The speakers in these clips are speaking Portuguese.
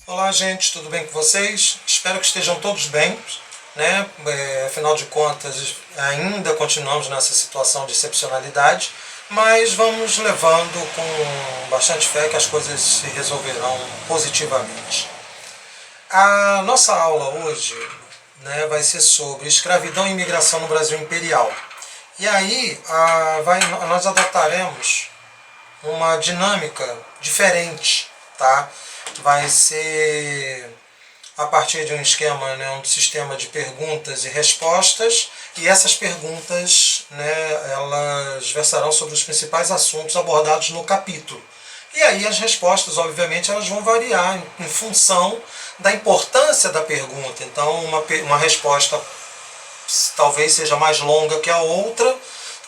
Olá, gente, tudo bem com vocês? Espero que estejam todos bem, né? Afinal de contas, ainda continuamos nessa situação de excepcionalidade, mas vamos levando com bastante fé que as coisas se resolverão positivamente. A nossa aula hoje, né, vai ser sobre escravidão e imigração no Brasil Imperial. E aí nós adotaremos uma dinâmica diferente, tá? Vai ser a partir de um esquema, né, um sistema de perguntas e respostas, e essas perguntas, né, elas versarão sobre os principais assuntos abordados no capítulo. E aí as respostas, obviamente, elas vão variar em função da importância da pergunta. Então, uma resposta talvez seja mais longa que a outra,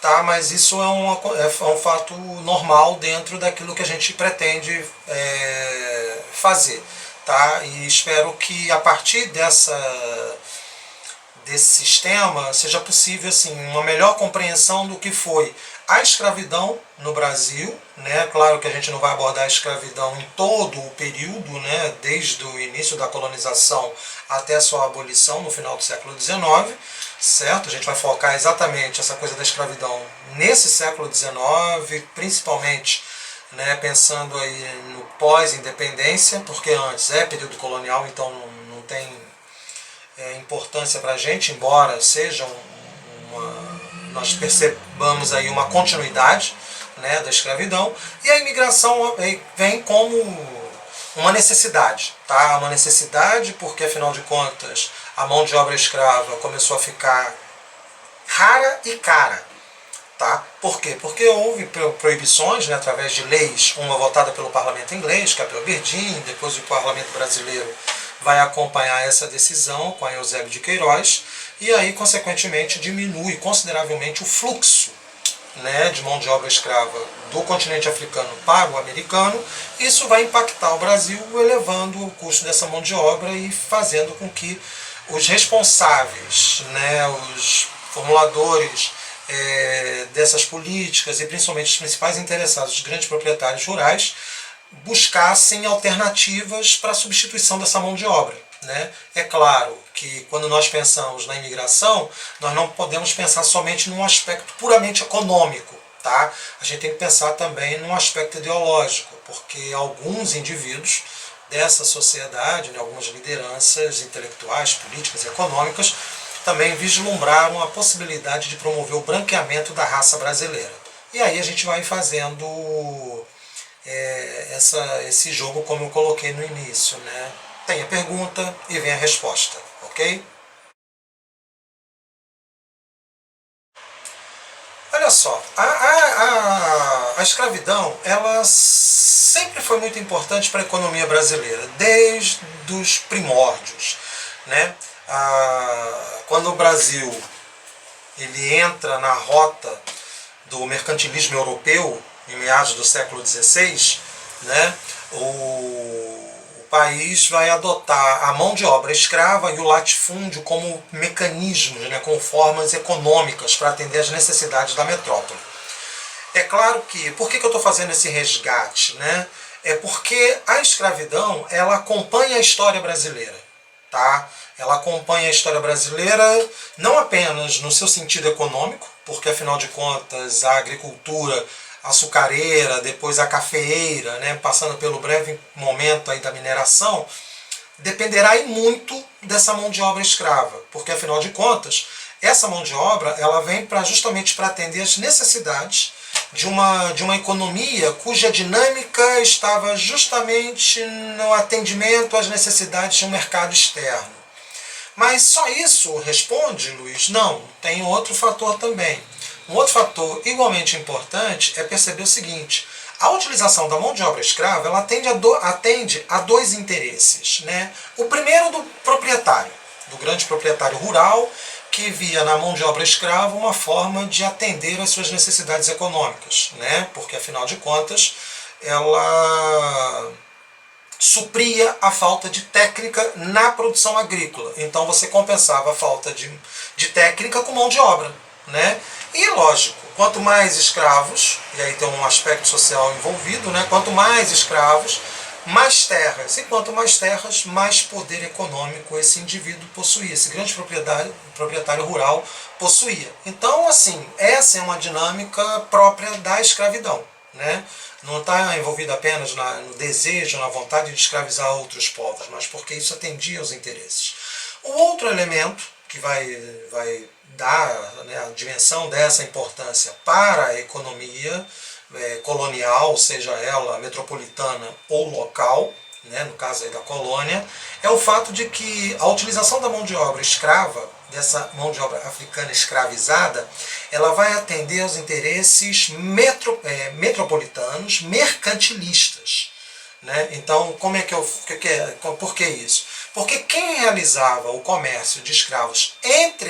tá? Mas isso é um fato normal dentro daquilo que a gente pretende fazer. Tá? E espero que a partir desse sistema seja possível assim, uma melhor compreensão do que foi a escravidão no Brasil, né? Claro que a gente não vai abordar a escravidão em todo o período, né? Desde o início da colonização até a sua abolição no final do século XIX, certo? A gente vai focar exatamente essa coisa da escravidão nesse século XIX, principalmente, né, pensando aí no pós-independência, porque antes é período colonial, então não tem importância para a gente, embora seja nós percebamos aí uma continuidade, né, da escravidão, e a imigração vem como uma necessidade, tá? Uma necessidade porque, afinal de contas, a mão de obra escrava começou a ficar rara e cara. Tá? Por quê? Porque houve proibições, né, através de leis, uma votada pelo parlamento inglês, que é a Aberdeen, depois o parlamento brasileiro vai acompanhar essa decisão com a Eusébio de Queiroz, e aí, consequentemente, diminui consideravelmente o fluxo, né, de mão de obra escrava do continente africano para o americano. Isso vai impactar o Brasil, elevando o custo dessa mão de obra e fazendo com que os responsáveis, né, os formuladores dessas políticas e principalmente os principais interessados, os grandes proprietários rurais, buscassem alternativas para a substituição dessa mão de obra. Né? É claro que quando nós pensamos na imigração, nós não podemos pensar somente num aspecto puramente econômico. Tá? A gente tem que pensar também num aspecto ideológico, porque alguns indivíduos dessa sociedade, né, algumas lideranças intelectuais, políticas e econômicas, também vislumbraram a possibilidade de promover o branqueamento da raça brasileira. E aí a gente vai fazendo esse jogo como eu coloquei no início. Né? Tem a pergunta e vem a resposta, ok? Olha só, a escravidão ela sempre foi muito importante para a economia brasileira, desde os primórdios. Né? Quando o Brasil ele entra na rota do mercantilismo europeu, em meados do século XVI, né, o país vai adotar a mão de obra escrava e o latifúndio como mecanismos, né, como formas econômicas para atender às necessidades da metrópole. É claro que, por que eu estou fazendo esse resgate? Né? É porque a escravidão ela acompanha a história brasileira. Tá? Ela acompanha a história brasileira não apenas no seu sentido econômico, porque afinal de contas a agricultura açucareira, depois a cafeeira, né, passando pelo breve momento aí da mineração, dependerá e muito dessa mão de obra escrava, porque afinal de contas essa mão de obra ela vem justamente para atender às necessidades de uma economia cuja dinâmica estava justamente no atendimento às necessidades de um mercado externo. Mas só isso responde, Luiz? Não, tem outro fator também. Um outro fator igualmente importante é perceber o seguinte: a utilização da mão de obra escrava ela atende a dois interesses. Né? O primeiro do proprietário, do grande proprietário rural, que via na mão de obra escrava uma forma de atender às suas necessidades econômicas, né? Porque afinal de contas ela supria a falta de técnica na produção agrícola. Então você compensava a falta de técnica com mão de obra. Né? E lógico, quanto mais escravos, e aí tem um aspecto social envolvido, né? Quanto mais escravos, mais terras. E quanto mais terras, mais poder econômico esse indivíduo possuía, esse grande proprietário rural possuía. Então, assim, essa é uma dinâmica própria da escravidão, né? Não está envolvida apenas no desejo, na vontade de escravizar outros povos, mas porque isso atendia aos interesses. O outro elemento que vai dar, né, a dimensão dessa importância para a economia colonial, seja ela metropolitana ou local, né, no caso aí da colônia, é o fato de que a utilização da mão de obra escrava, dessa mão de obra africana escravizada, ela vai atender aos interesses metropolitanos, mercantilistas. Né? Então, por que isso? Porque quem realizava o comércio de escravos entre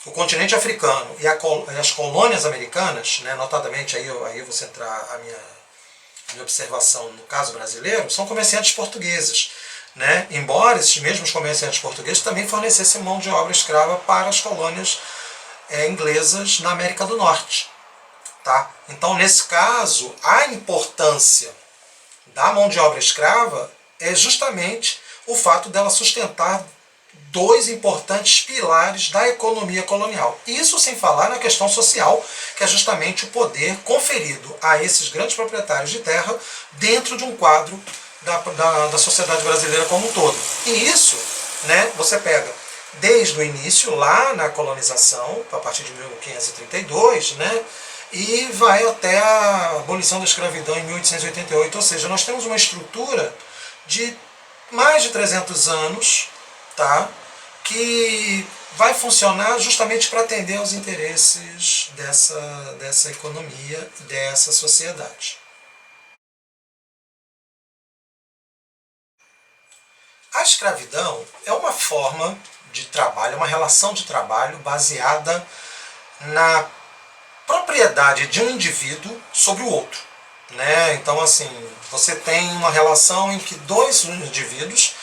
o continente africano e as colônias americanas, né, notadamente, aí eu vou centrar a minha observação no caso brasileiro, são comerciantes portugueses. Né? Embora esses mesmos comerciantes portugueses também fornecessem mão de obra escrava para as colônias inglesas na América do Norte. Tá? Então, nesse caso, a importância da mão de obra escrava é justamente o fato dela sustentar dois importantes pilares da economia colonial. Isso sem falar na questão social, que é justamente o poder conferido a esses grandes proprietários de terra dentro de um quadro da sociedade brasileira como um todo. E isso, né, você pega desde o início, lá na colonização, a partir de 1532, né, e vai até a abolição da escravidão em 1888. Ou seja, nós temos uma estrutura de mais de 300 anos, tá, que vai funcionar justamente para atender aos interesses dessa economia, dessa sociedade. A escravidão é uma forma de trabalho, uma relação de trabalho baseada na propriedade de um indivíduo sobre o outro. Né? Então, assim, você tem uma relação em que dois indivíduos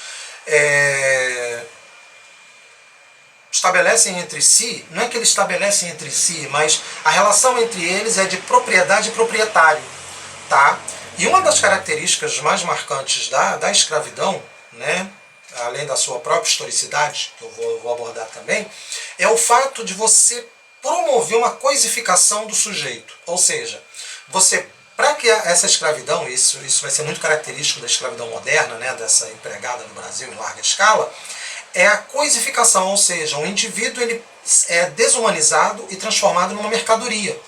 estabelecem entre si, não é que eles estabelecem entre si, mas a relação entre eles é de propriedade e proprietário. Tá? E uma das características mais marcantes da escravidão, né, além da sua própria historicidade, que eu vou abordar também, é o fato de você promover uma coisificação do sujeito. Ou seja, para que essa escravidão, isso vai ser muito característico da escravidão moderna, né, dessa empregada no Brasil em larga escala, é a coisificação, ou seja, um indivíduo ele é desumanizado e transformado numa mercadoria,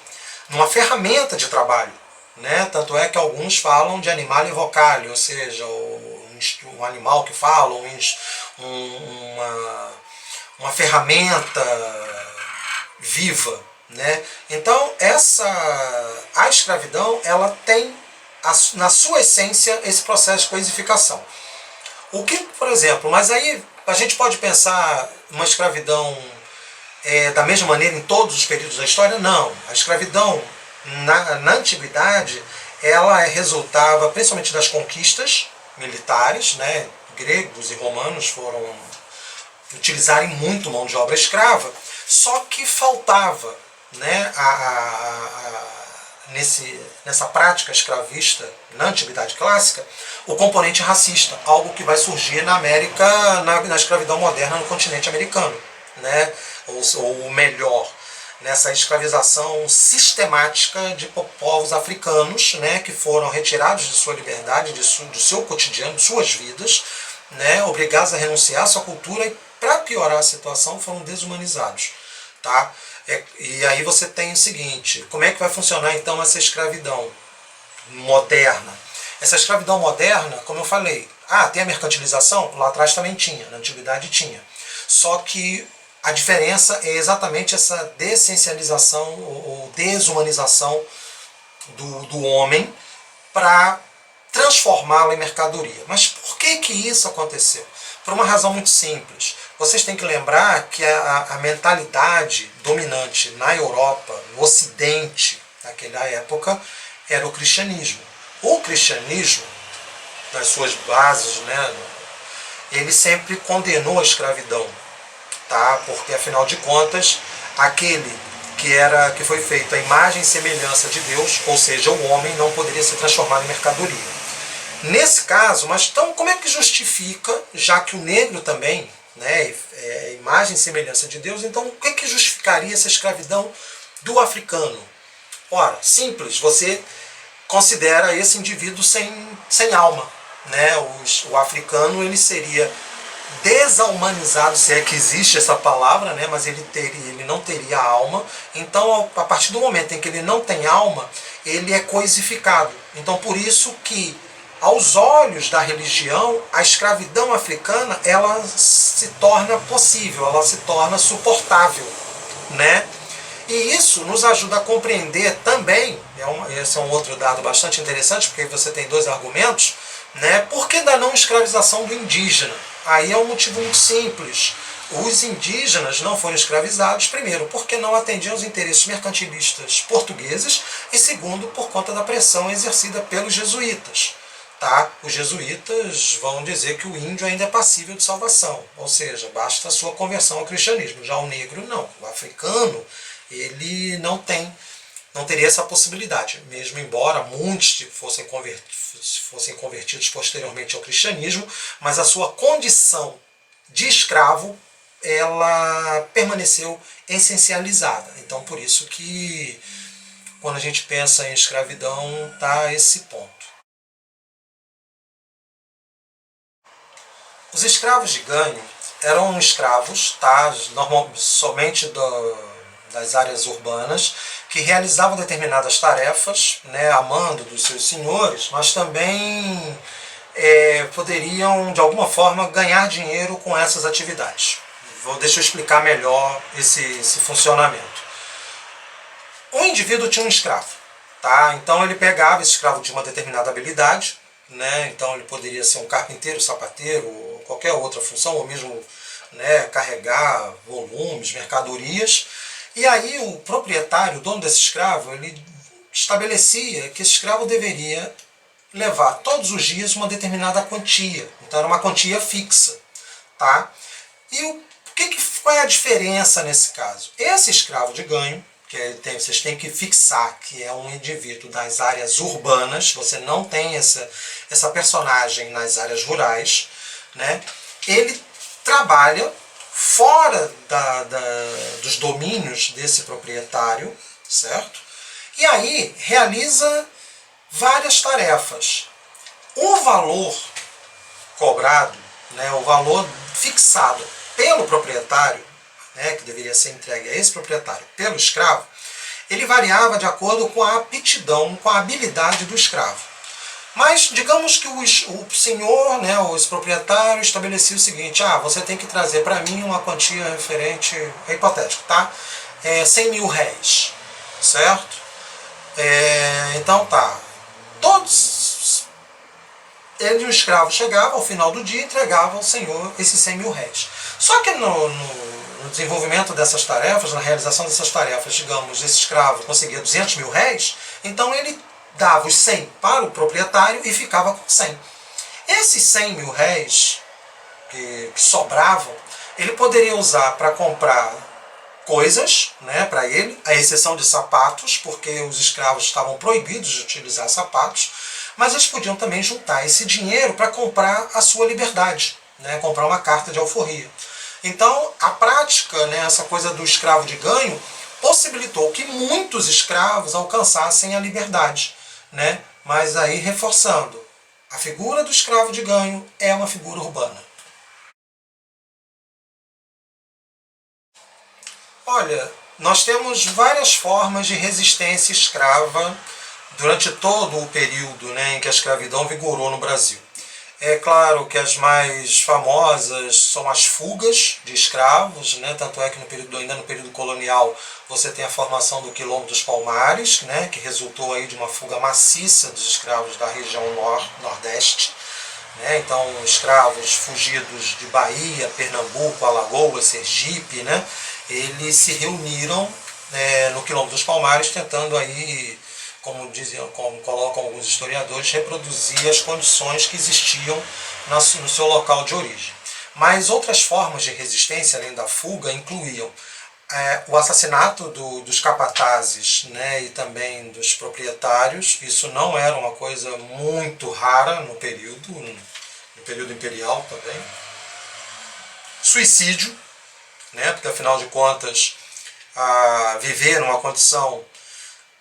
numa ferramenta de trabalho. Né? Tanto é que alguns falam de animale vocale, ou seja, um animal que fala, uma ferramenta viva. Né? Então, a escravidão ela tem na sua essência esse processo de coisificação. O que, por exemplo, mas aí a gente pode pensar uma escravidão da mesma maneira em todos os períodos da história? Não. A escravidão na antiguidade ela resultava principalmente das conquistas militares, né? Gregos e romanos foram utilizarem muito mão de obra escrava, só que faltava, né, nessa prática escravista, na antiguidade clássica, o componente racista, algo que vai surgir na América, na escravidão moderna no continente americano, né, ou melhor, nessa escravização sistemática de povos africanos, né, que foram retirados de sua liberdade, do seu cotidiano, de suas vidas, né, obrigados a renunciar à sua cultura e, para piorar a situação, foram desumanizados. Tá? E aí você tem o seguinte, como é que vai funcionar então essa escravidão moderna? Essa escravidão moderna, como eu falei, tem a mercantilização? Lá atrás também tinha, na antiguidade tinha. Só que a diferença é exatamente essa dessencialização ou desumanização do homem para transformá-lo em mercadoria. Mas por que isso aconteceu? Por uma razão muito simples. Vocês têm que lembrar que a mentalidade dominante na Europa, no Ocidente, naquela época, era o cristianismo. O cristianismo, nas suas bases, né, ele sempre condenou a escravidão. Tá? Porque, afinal de contas, aquele que foi feito à imagem e semelhança de Deus, ou seja, o homem não poderia se transformar em mercadoria. Nesse caso, mas então como é que justifica, já que o negro também, né, é imagem e semelhança de Deus, então o que é que justificaria essa escravidão do africano? Ora, simples, você considera esse indivíduo sem alma, né? O africano ele seria desumanizado, se é que existe essa palavra, né? Mas ele não teria alma. Então, a partir do momento em que ele não tem alma, ele é coisificado. Então, por isso que, aos olhos da religião, a escravidão africana ela se torna possível, ela se torna suportável, né? E isso nos ajuda a compreender também, esse é um outro dado bastante interessante, porque você tem dois argumentos, né? Por que da não escravização do indígena? Aí é um motivo muito simples. Os indígenas não foram escravizados, primeiro, porque não atendiam aos interesses mercantilistas portugueses, e segundo, por conta da pressão exercida pelos jesuítas. Tá? Os jesuítas vão dizer que o índio ainda é passível de salvação, ou seja, basta a sua conversão ao cristianismo. Já o negro não, o africano, ele não teria essa possibilidade, mesmo embora muitos fossem convertidos posteriormente ao cristianismo, mas a sua condição de escravo ela permaneceu essencializada. Então, por isso que quando a gente pensa em escravidão, está esse ponto. Os escravos de ganho eram escravos, tá, somente das áreas urbanas, que realizavam determinadas tarefas, né, a mando dos seus senhores, mas também poderiam, de alguma forma, ganhar dinheiro com essas atividades. Deixa eu explicar melhor esse funcionamento. Um indivíduo tinha um escravo, tá? Então ele pegava, esse escravo de uma determinada habilidade, né? Então ele poderia ser um carpinteiro, sapateiro, ou qualquer outra função, ou mesmo, né, carregar volumes, mercadorias. E aí o proprietário, o dono desse escravo, ele estabelecia que esse escravo deveria levar todos os dias uma determinada quantia. Então era uma quantia fixa, tá? E qual é a diferença nesse caso? Esse escravo de ganho, vocês têm que fixar que é um indivíduo das áreas urbanas, você não tem essa personagem nas áreas rurais, né? Ele trabalha fora dos domínios desse proprietário, certo? E aí realiza várias tarefas. O valor cobrado, né, o valor fixado pelo proprietário, né, que deveria ser entregue a esse proprietário pelo escravo, ele variava de acordo com a aptidão, com a habilidade do escravo. Mas digamos que o senhor, né, esse proprietário, estabelecia o seguinte: você tem que trazer para mim uma quantia referente, é hipotético, tá? 100 mil réis, certo? Então tá, o escravo chegava ao final do dia e entregava ao senhor esses 100 mil réis. Só que no desenvolvimento dessas tarefas, na realização dessas tarefas, digamos, esse escravo conseguia 200 mil réis, então ele dava os 100 para o proprietário e ficava com 100. Esses 100 mil réis que sobravam, ele poderia usar para comprar coisas, né, para ele, à exceção de sapatos, porque os escravos estavam proibidos de utilizar sapatos, mas eles podiam também juntar esse dinheiro para comprar a sua liberdade, né, comprar uma carta de alforria. Então, a prática, né, essa coisa do escravo de ganho, possibilitou que muitos escravos alcançassem a liberdade, né? Mas aí, reforçando, a figura do escravo de ganho é uma figura urbana. Olha, nós temos várias formas de resistência escrava durante todo o período, né, em que a escravidão vigorou no Brasil. É claro que as mais famosas são as fugas de escravos, né? Tanto é que ainda no período colonial você tem a formação do Quilombo dos Palmares, né? Que resultou aí de uma fuga maciça dos escravos da região nordeste. Né? Então, escravos fugidos de Bahia, Pernambuco, Alagoas, Sergipe, né? Eles se reuniram no Quilombo dos Palmares, tentando aí, como colocam alguns historiadores, reproduzir as condições que existiam no seu local de origem. Mas outras formas de resistência, além da fuga, incluíam O assassinato dos capatazes, né, e também dos proprietários, isso não era uma coisa muito rara no período imperial também. Suicídio, né, porque afinal de contas, viver numa condição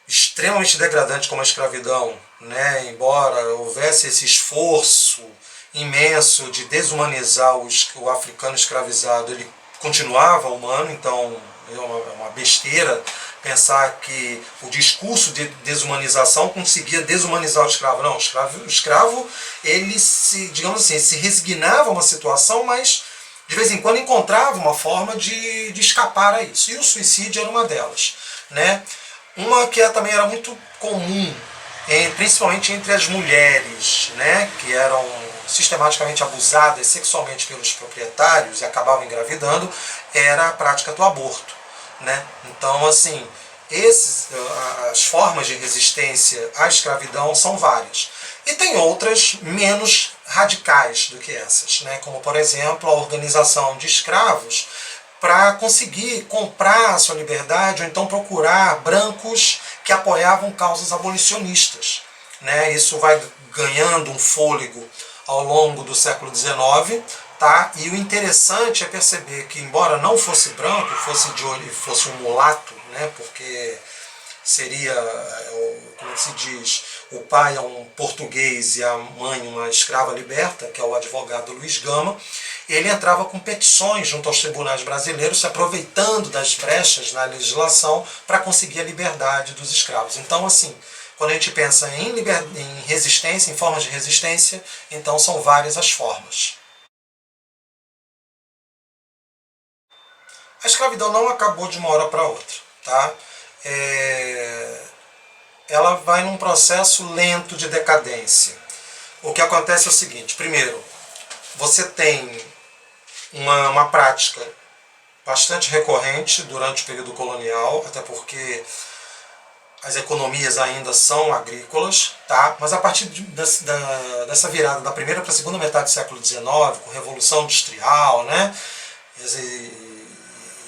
extremamente degradante como a escravidão, né, embora houvesse esse esforço imenso de desumanizar o africano escravizado, ele continuava humano, então é uma besteira pensar que o discurso de desumanização conseguia desumanizar o escravo. Não, o escravo ele se, digamos assim, se resignava a uma situação, mas de vez em quando encontrava uma forma de escapar a isso. E o suicídio era uma delas, né? Uma que também era muito comum, principalmente entre as mulheres, né, que eram sistematicamente abusadas sexualmente pelos proprietários e acabavam engravidando, era a prática do aborto, né? Então, assim, as formas de resistência à escravidão são várias. E tem outras menos radicais do que essas, né? Como, por exemplo, a organização de escravos para conseguir comprar a sua liberdade ou então procurar brancos que apoiavam causas abolicionistas, né? Isso vai ganhando um fôlego ao longo do século XIX, tá? E o interessante é perceber que, embora não fosse branco, fosse um mulato, né? Porque seria, como se diz, o pai é um português e a mãe uma escrava liberta, que é o advogado Luiz Gama. Ele entrava com petições junto aos tribunais brasileiros, se aproveitando das brechas na legislação para conseguir a liberdade dos escravos. Então, assim, quando a gente pensa em resistência, em formas de resistência, então são várias as formas. A escravidão não acabou de uma hora para outra, tá? Ela vai num processo lento de decadência. O que acontece é o seguinte: primeiro, você tem uma prática bastante recorrente durante o período colonial, até porque as economias ainda são agrícolas, tá? Mas a partir dessa virada da primeira para a segunda metade do século XIX, com a Revolução Industrial, né,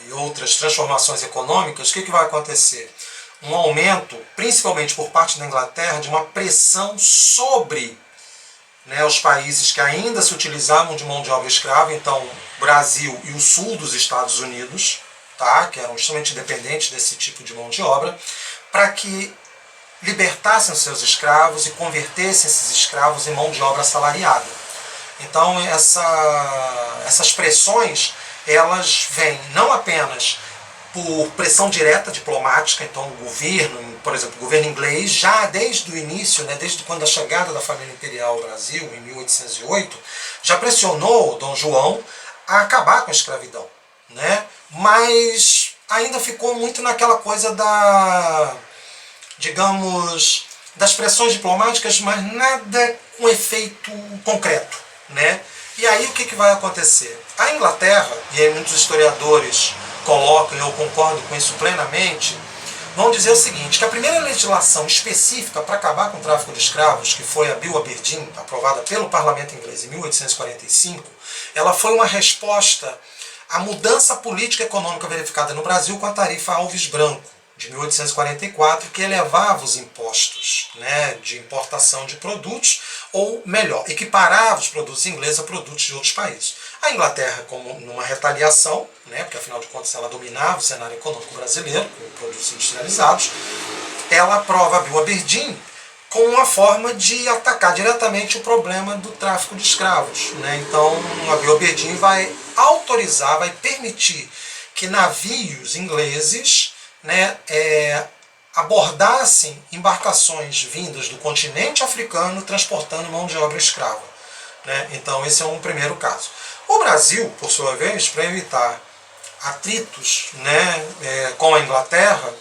e outras transformações econômicas, o que vai acontecer? Um aumento, principalmente por parte da Inglaterra, de uma pressão sobre, né, os países que ainda se utilizavam de mão de obra escrava, então Brasil e o sul dos Estados Unidos, tá, que eram extremamente dependentes desse tipo de mão de obra, para que libertassem os seus escravos e convertessem esses escravos em mão de obra assalariada. Então essas pressões, elas vêm não apenas por pressão direta diplomática, então o governo, por exemplo, o governo inglês, já desde o início, né, desde quando a chegada da família imperial ao Brasil, em 1808, já pressionou Dom João a acabar com a escravidão, né? Mas ainda ficou muito naquela coisa digamos, das pressões diplomáticas, mas nada com efeito concreto, né? E aí o que vai acontecer? A Inglaterra, e aí muitos historiadores colocam, e eu concordo com isso plenamente, vão dizer o seguinte, que a primeira legislação específica para acabar com o tráfico de escravos, que foi a Bill Aberdeen, aprovada pelo parlamento inglês em 1845, ela foi uma resposta à mudança política e econômica verificada no Brasil com a tarifa Alves Branco, de 1844, que elevava os impostos, né, de importação de produtos, ou melhor, equiparava os produtos ingleses a produtos de outros países. A Inglaterra, como numa retaliação, né, porque afinal de contas ela dominava o cenário econômico brasileiro, com produtos industrializados, ela aprova a Bill Aberdeen como uma forma de atacar diretamente o problema do tráfico de escravos, né? Então a Bill Aberdeen vai autorizar, vai permitir que navios ingleses, né, abordassem embarcações vindas do continente africano transportando mão de obra escrava, né? Então esse é um primeiro caso. O Brasil, por sua vez, para evitar atritos, né, com a Inglaterra,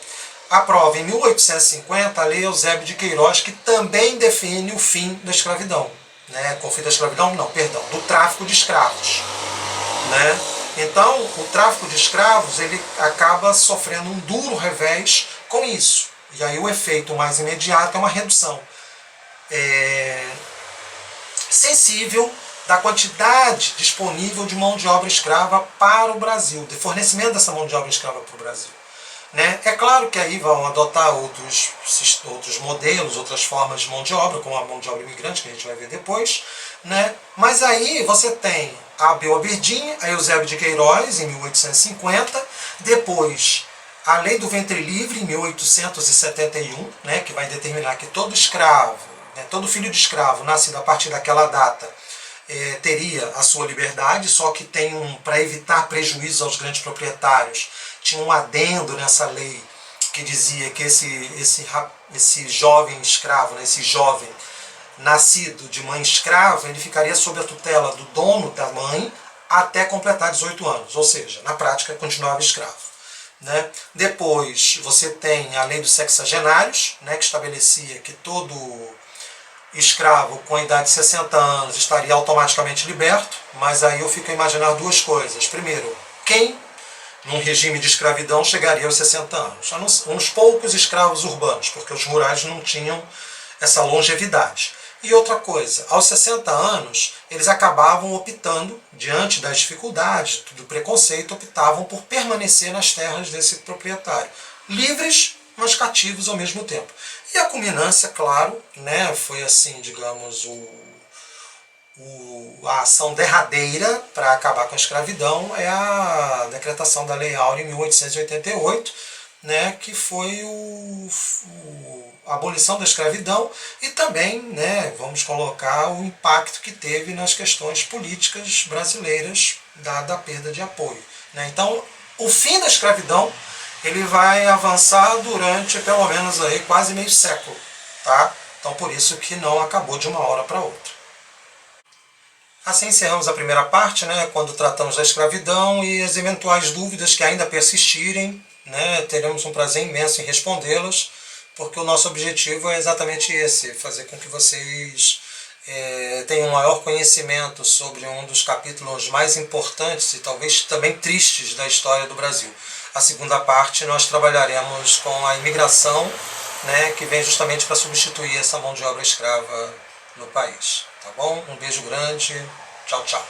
aprova em 1850 a Lei Eusébio de Queiroz, que também define o fim da escravidão, né? Com o fim da escravidão, não, perdão, do tráfico de escravos, né? Então, o tráfico de escravos ele acaba sofrendo um duro revés com isso. E aí o efeito mais imediato é uma redução sensível da quantidade disponível de mão de obra escrava para o Brasil, de fornecimento dessa mão de obra escrava para o Brasil. Né? É claro que aí vão adotar outros modelos, outras formas de mão de obra, como a mão de obra imigrante, que a gente vai ver depois. Né? Mas aí você tem a Abel Aberdeen, a Eusébio de Queiroz, em 1850, depois a Lei do Ventre Livre, em 1871, né, que vai determinar que todo escravo, né, todo filho de escravo nascido a partir daquela data teria a sua liberdade, só que tem para evitar prejuízos aos grandes proprietários, tinha um adendo nessa lei que dizia que esse jovem escravo, né, esse jovem nascido de mãe escrava, ele ficaria sob a tutela do dono da mãe até completar 18 anos, ou seja, na prática continuava escravo. Né? Depois você tem a lei dos sexagenários, né, que estabelecia que todo escravo com a idade de 60 anos estaria automaticamente liberto, mas aí eu fico a imaginar duas coisas. Primeiro, quem num regime de escravidão chegaria aos 60 anos? Uns poucos escravos urbanos, porque os rurais não tinham essa longevidade. E outra coisa, aos 60 anos, eles acabavam optando, diante das dificuldades, do preconceito, optavam por permanecer nas terras desse proprietário. Livres, mas cativos ao mesmo tempo. E a culminância, claro, né, foi assim, digamos, a ação derradeira para acabar com a escravidão é a decretação da Lei Áurea em 1888, né, que foi a abolição da escravidão e também, né, vamos colocar o impacto que teve nas questões políticas brasileiras dada a perda de apoio. Né. Então, o fim da escravidão ele vai avançar durante pelo menos aí quase meio século. Tá? Então, por isso que não acabou de uma hora para outra. Assim encerramos a primeira parte, né, quando tratamos da escravidão e as eventuais dúvidas que ainda persistirem, né, teremos um prazer imenso em respondê-las, porque o nosso objetivo é exatamente esse, fazer com que vocês tenham um maior conhecimento sobre um dos capítulos mais importantes e talvez também tristes da história do Brasil. A segunda parte nós trabalharemos com a imigração, né, que vem justamente para substituir essa mão de obra escrava no país. Tá bom? Um beijo grande. Tchau, tchau.